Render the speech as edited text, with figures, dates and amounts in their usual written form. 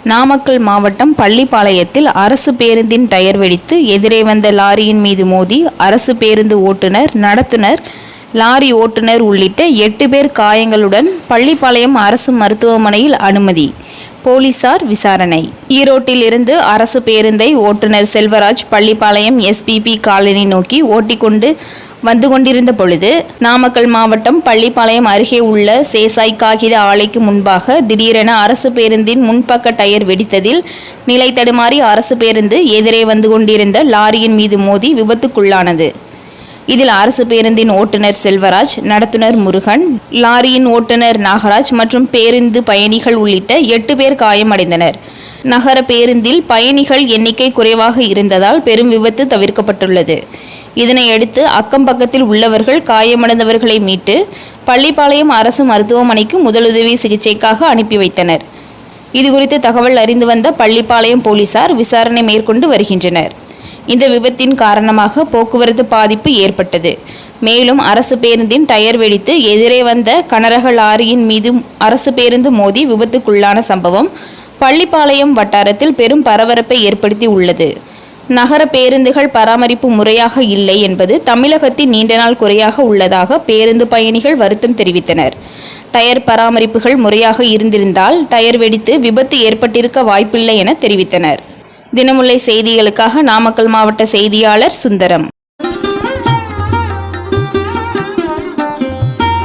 நாமக்கல் மாவட்டம் பள்ளிப்பாளையத்தில் அரசு பேருந்தின் டயர் வெடித்து எதிரே வந்த லாரியின் மீது மோதி அரசு பேருந்து ஓட்டுநர், நடத்துனர், லாரி ஓட்டுநர் உள்ளிட்ட 8 பேர் காயங்களுடன் பள்ளிப்பாளையம் அரசு மருத்துவமனையில் அனுமதி. போலீசார் விசாரணை. ஈரோட்டில் இருந்து அரசு பேருந்தை ஓட்டுநர் செல்வராஜ் பள்ளிப்பாளையம் SPP காலனி நோக்கி ஓட்டிக்கொண்டு வந்து கொண்டிருந்த பொழுது நாமக்கல் மாவட்டம் பள்ளிப்பாளையம் அருகே உள்ள சேசாய் காகித ஆலைக்கு முன்பாக திடீரென அரசு பேருந்தின் முன்பக்க டயர் வெடித்ததில் நிலை தடுமாறி அரசு பேருந்து எதிரே வந்து கொண்டிருந்த லாரியின் மீது மோதி விபத்துக்குள்ளானது. இதில் அரசு பேருந்தின் ஓட்டுநர் செல்வராஜ், நடத்துனர் முருகன், லாரியின் ஓட்டுநர் நாகராஜ் மற்றும் பேருந்து பயணிகள் உள்ளிட்ட 8 பேர் காயமடைந்தனர். நகர பேருந்தில் பயணிகள் எண்ணிக்கை குறைவாக இருந்ததால் பெரும் விபத்து தவிர்க்கப்பட்டுள்ளது. இதனையடுத்து அக்கம் பக்கத்தில் உள்ளவர்கள் காயமடைந்தவர்களை மீட்டு பள்ளிப்பாளையம் அரசு மருத்துவமனைக்கு முதலுதவி சிகிச்சைக்காக அனுப்பி வைத்தனர். இதுகுறித்து தகவல் அறிந்து வந்த பள்ளிப்பாளையம் போலீசார் விசாரணை மேற்கொண்டு வருகின்றனர். இந்த விபத்தின் காரணமாக போக்குவரத்து பாதிப்பு ஏற்பட்டது. மேலும் அரசு பேருந்தின் டயர் வெடித்து எதிரே வந்த கனரக லாரியின் மீது அரசு பேருந்து மோதி விபத்துக்குள்ளான சம்பவம் பள்ளிப்பாளையம் வட்டாரத்தில் பெரும் பரபரப்பை ஏற்படுத்தி உள்ளது. நகர பேருந்துகள் பராமரிப்பு முறையாக இல்லை என்பது தமிழகத்தின் நீண்ட நாள் குறையாக உள்ளதாக பேருந்து பயணிகள் வருத்தம் தெரிவித்தனர். டயர் பராமரிப்புகள் முறையாக இருந்திருந்தால் டயர் வெடித்து விபத்து ஏற்பட்டிருக்க வாய்ப்பில்லை என தெரிவித்தனர். தினமுல்லை செய்திகளுக்காக நாமக்கல் மாவட்ட செய்தியாளர் சுந்தரம்.